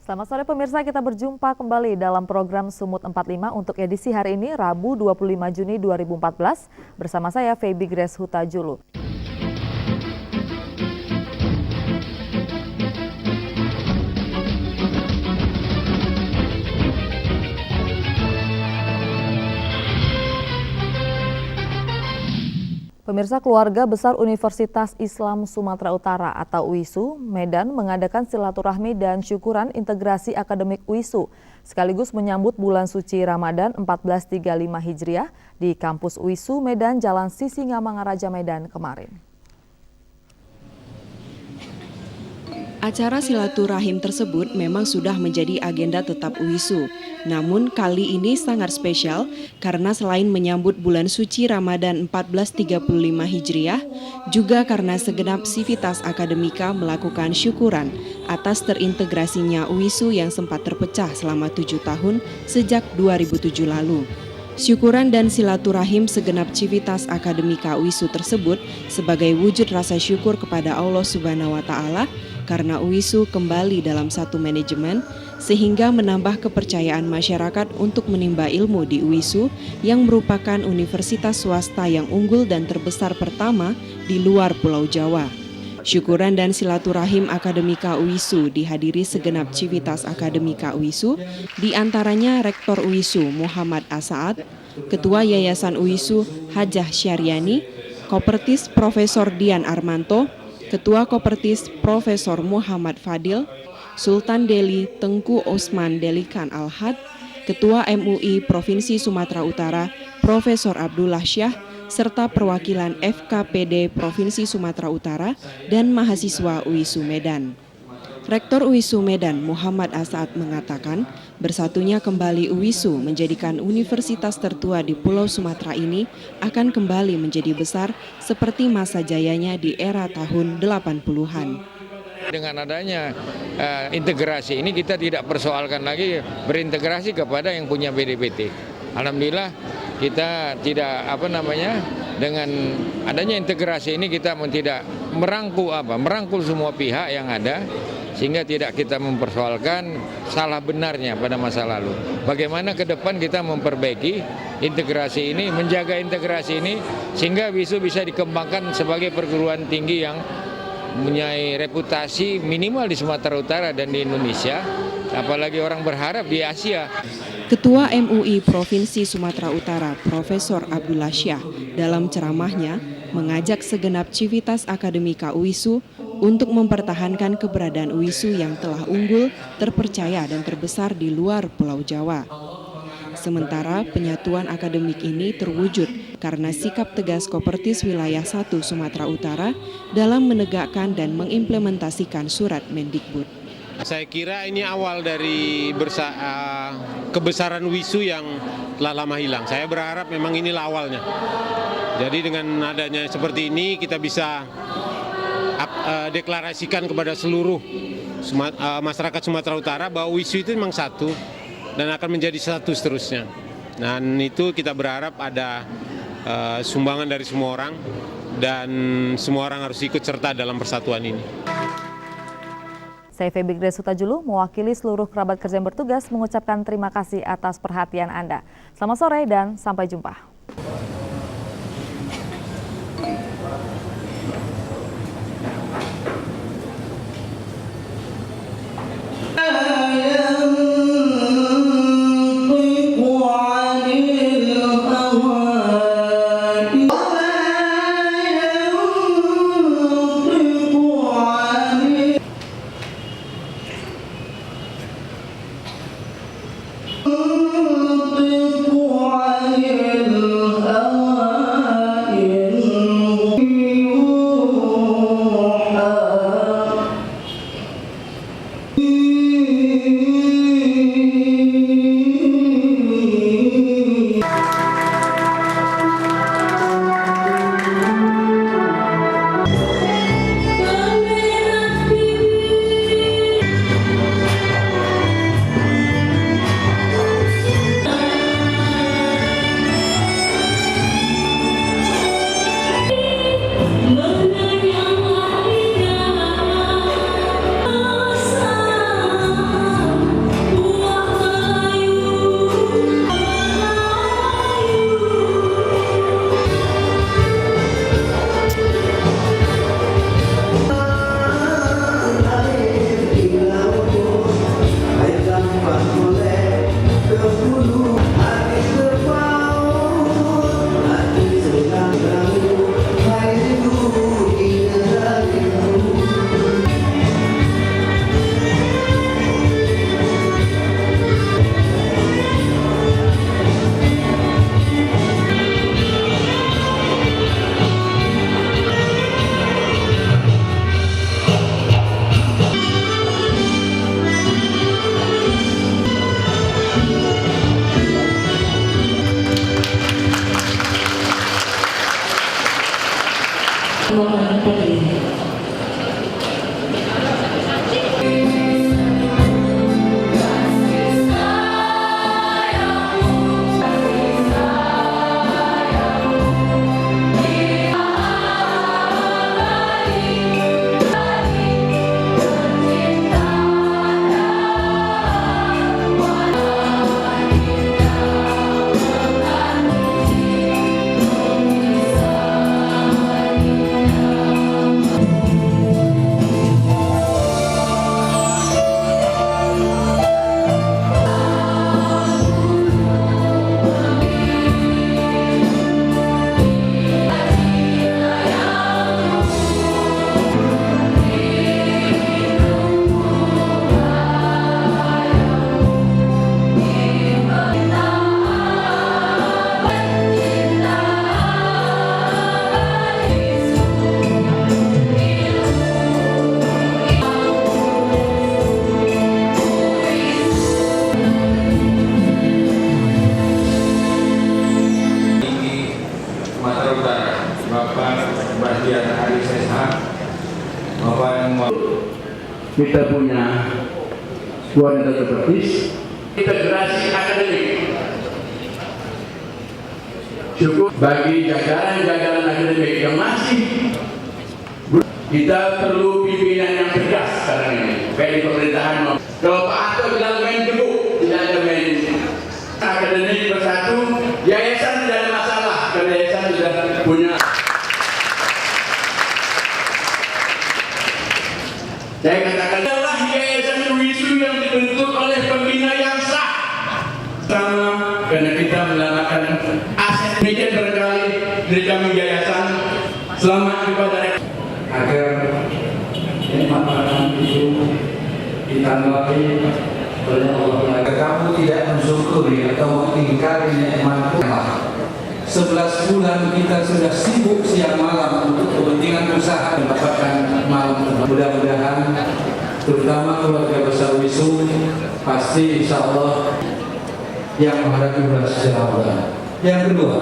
Selamat sore pemirsa, kita berjumpa kembali dalam program Sumut 45 untuk edisi hari ini Rabu 25 Juni 2014 bersama saya Feby Grace Hutajulu. Pemirsa, keluarga besar Universitas Islam Sumatera Utara atau UISU Medan mengadakan silaturahmi dan syukuran integrasi akademik UISU sekaligus menyambut bulan suci Ramadan 1435 Hijriah di kampus UISU Medan Jalan Sisingamangaraja Medan kemarin. Acara silaturahim tersebut memang sudah menjadi agenda tetap UISU. Namun kali ini sangat spesial karena selain menyambut bulan suci Ramadan 1435 Hijriah, juga karena segenap sivitas akademika melakukan syukuran atas terintegrasinya UISU yang sempat terpecah selama 7 tahun sejak 2007 lalu. Syukuran dan silaturahim segenap civitas akademika UISU tersebut sebagai wujud rasa syukur kepada Allah Subhanahu wa Ta'ala karena UISU kembali dalam satu manajemen sehingga menambah kepercayaan masyarakat untuk menimba ilmu di UISU yang merupakan universitas swasta yang unggul dan terbesar pertama di luar Pulau Jawa. Syukuran dan silaturahim akademika UISU dihadiri segenap civitas akademika UISU, diantaranya Rektor UISU Muhammad Asaad, Ketua Yayasan UISU Hajah Syariani, Kopertis Profesor Dian Armanto, Ketua Kopertis Profesor Muhammad Fadil, Sultan Delhi Tengku Osman Delikan Al-Had, Ketua MUI Provinsi Sumatera Utara Profesor Abdullah Syah, serta perwakilan FKPD Provinsi Sumatera Utara dan mahasiswa UISU Medan. Rektor UISU Medan Muhammad Asaad mengatakan, bersatunya kembali UISU menjadikan universitas tertua di Pulau Sumatera ini akan kembali menjadi besar seperti masa jayanya di era tahun 80-an. Dengan adanya integrasi ini kita tidak persoalkan lagi berintegrasi kepada yang punya BDPT. Alhamdulillah kita tidak dengan adanya integrasi ini kita tidak merangkul semua pihak yang ada sehingga tidak kita mempersoalkan salah benarnya pada masa lalu. Bagaimana ke depan kita memperbaiki integrasi ini, menjaga integrasi ini sehingga bisa dikembangkan sebagai perguruan tinggi yang mempunyai reputasi minimal di Sumatera Utara dan di Indonesia, apalagi orang berharap di Asia. Ketua MUI Provinsi Sumatera Utara Profesor Abdullah Syah dalam ceramahnya mengajak segenap civitas akademika UISU untuk mempertahankan keberadaan UISU yang telah unggul, terpercaya dan terbesar di luar Pulau Jawa. Sementara penyatuan akademik ini terwujud karena sikap tegas Kopertis Wilayah 1 Sumatera Utara dalam menegakkan dan mengimplementasikan surat Mendikbud. Saya kira ini awal dari kebesaran UISU yang telah lama hilang. Saya berharap memang inilah awalnya. Jadi dengan adanya seperti ini kita bisa deklarasikan kepada seluruh masyarakat Sumatera Utara bahwa UISU itu memang satu dan akan menjadi satu seterusnya. Dan itu kita berharap ada sumbangan dari semua orang dan semua orang harus ikut serta dalam persatuan ini. Saya Feby Grace Hutajulu mewakili seluruh kerabat kerja yang bertugas mengucapkan terima kasih atas perhatian Anda. Selamat sore dan sampai jumpa. kita punya wanita terbatis, integrasi akademik. Cukup bagi jajaran-jajaran akademik yang masih kita perlu pimpinan yang tegas sekarang ini, baik di pemerintahan maupun. Kalau Pak Harto bilang main gebuk, tidak ada main. Akademik bersatu, yayasan tidak ada masalah, karena yayasan sudah punya. Saya katakan adalah yayasan UISU yang dibentuk oleh pembina yang sah. Sama karena kita menyelamatkan aset demikian berkali dari kami yayasan. Selamat kepada agar nikmat itu ditanggapi oleh Allah. Kamu tidak mensyukuri atau mengingkari nikmat Allah. 11 bulan kita sudah sibuk siang malam untuk kepentingan usaha mendapatkan malam. Mudah-mudahan terutama keluarga besar UISU pasti insya Allah yang menghadapi bulan suci Ramadan. Yang kedua,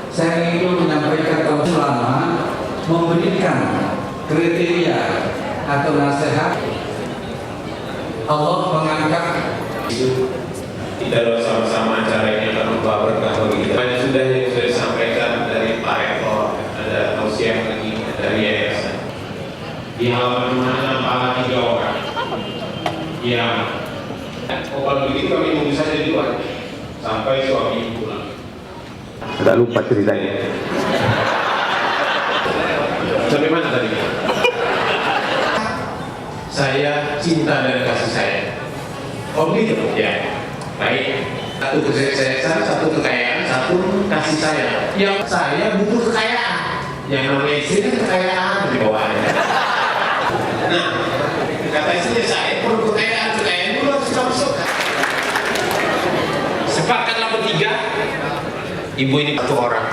saya ingin menyampaikan kalau selama memberikan kriteria atau nasihat Allah mengangkat Kita bersama-sama acara ini akan membawa berkah bagi kita. Banyak sudah yang sudah disampaikan dari Pak Rektor, ada tausiah lagi dari yayasan. Di halaman mana para 3 orang yang kalau begitu kami tunggu saja di luar sampai suami pulang. Tidak lupa ceritanya. Sampai mana tadi? Saya cinta dan kasih sayang. Oh begitu? Ya. Baik. Satu kesuksesan, satu kekayaan, satu kasih sayang. Yang saya butuh kekayaan. Yang namanya istri kan kekayaan di bawahnya. Nah, kata istri saya perlu kekayaan dulu harus masukkan. Sepakatlah bertiga. Ibu ini satu orang,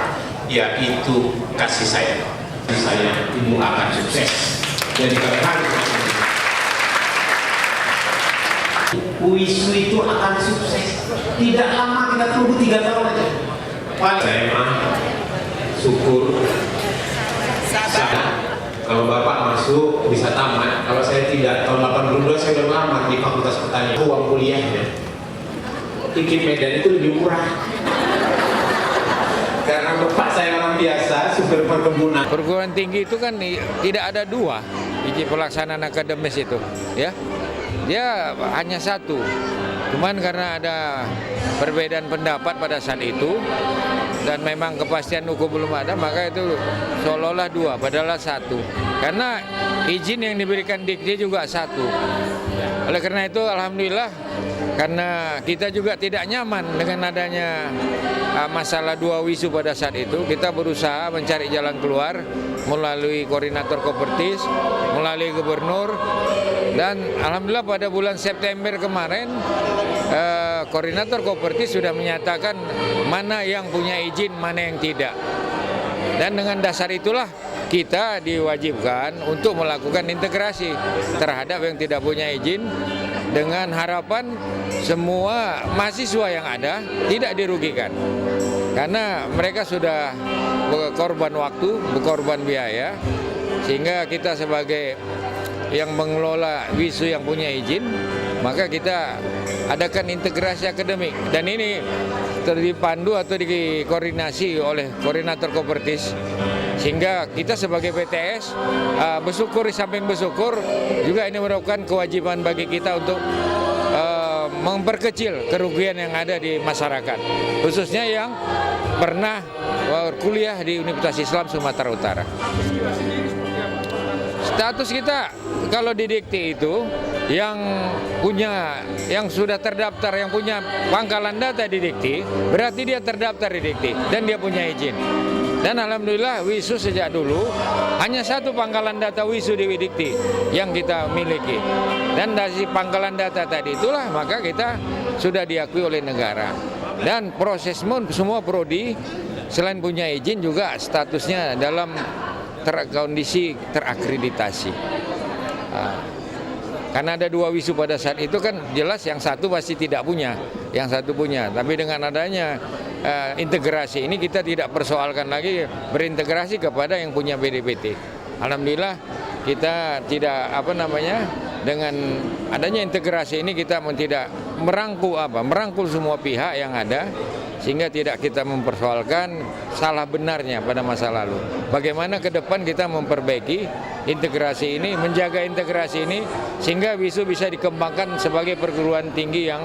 yaitu kasih sayang. Saya ibu akan sukses. Jadi kalian UISU itu akan sukses. Tidak lama, kita tunggu 3 tahun aja. Saya mah syukur. Kalau Bapak masuk bisa tamat. Kalau saya tidak, tahun 82 saya udah ngelamar di Fakultas Pertanian. Uang kuliahnya IKIP Medan itu lebih murah. Karena Bapak saya orang biasa, supir perkebunan. Perguruan tinggi itu kan tidak ada 2 izin pelaksanaan akademis itu, ya. Dia hanya 1. Cuman karena ada perbedaan pendapat pada saat itu dan memang kepastian hukum belum ada, maka itu seolah-olah 2, padahal 1. Karena izin yang diberikan Dikti juga 1. Oleh karena itu, alhamdulillah, karena kita juga tidak nyaman dengan adanya masalah 2 WISU pada saat itu, kita berusaha mencari jalan keluar melalui koordinator Kopertis, melalui gubernur, dan alhamdulillah pada bulan September kemarin koordinator Kopertis sudah menyatakan mana yang punya izin, mana yang tidak. Dan dengan dasar itulah kita diwajibkan untuk melakukan integrasi terhadap yang tidak punya izin, dengan harapan semua mahasiswa yang ada tidak dirugikan. Karena mereka sudah berkorban waktu, berkorban biaya, sehingga kita sebagai yang mengelola WISU yang punya izin, maka kita adakan integrasi akademik. Dan ini dipandu atau dikoordinasi oleh koordinator Kopertis, sehingga kita sebagai PTS bersyukur, di samping bersyukur juga ini merupakan kewajiban bagi kita untuk memperkecil kerugian yang ada di masyarakat, khususnya yang pernah kuliah di Universitas Islam Sumatera Utara. Status kita kalau di Dikti itu yang sudah terdaftar, yang punya pangkalan data di Dikti, berarti dia terdaftar di Dikti dan dia punya izin. Dan alhamdulillah WISU sejak dulu hanya 1 pangkalan data WISU di Dikti yang kita miliki. Dan dari pangkalan data tadi itulah maka kita sudah diakui oleh negara. Dan proses semua prodi selain punya izin juga statusnya dalam kondisi terakreditasi. Karena ada 2 WISU pada saat itu kan jelas yang 1 pasti tidak punya, yang 1 punya. Tapi dengan adanya integrasi ini kita tidak persoalkan lagi berintegrasi kepada yang punya BDPT. Alhamdulillah kita tidak dengan adanya integrasi ini kita tidak merangkul semua pihak yang ada, sehingga tidak kita mempersoalkan salah benarnya pada masa lalu. Bagaimana ke depan kita memperbaiki integrasi ini, menjaga integrasi ini, sehingga WISU bisa dikembangkan sebagai perguruan tinggi yang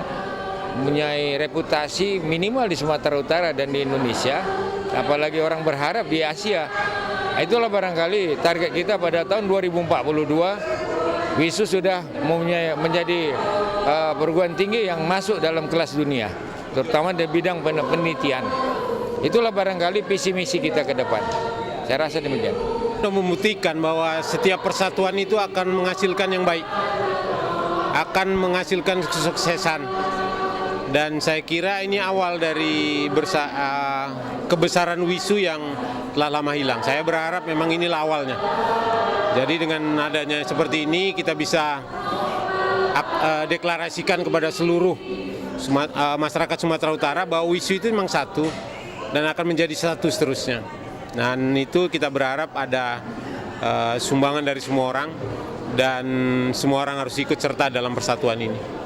mempunyai reputasi minimal di Sumatera Utara dan di Indonesia, apalagi orang berharap di Asia. Itulah barangkali target kita pada tahun 2042, WISU sudah menjadi perguruan tinggi yang masuk dalam kelas dunia, terutama di bidang penelitian. Itulah barangkali visi misi kita ke depan. Saya rasa demikian. Kita membuktikan bahwa setiap persatuan itu akan menghasilkan yang baik, akan menghasilkan kesuksesan. Dan saya kira ini awal dari kebesaran WISU yang telah lama hilang. Saya berharap memang inilah awalnya. Jadi dengan adanya seperti ini kita bisa deklarasikan kepada seluruh masyarakat Sumatera Utara bahwa WISU itu memang satu dan akan menjadi satu seterusnya. Dan itu kita berharap ada sumbangan dari semua orang dan semua orang harus ikut serta dalam persatuan ini.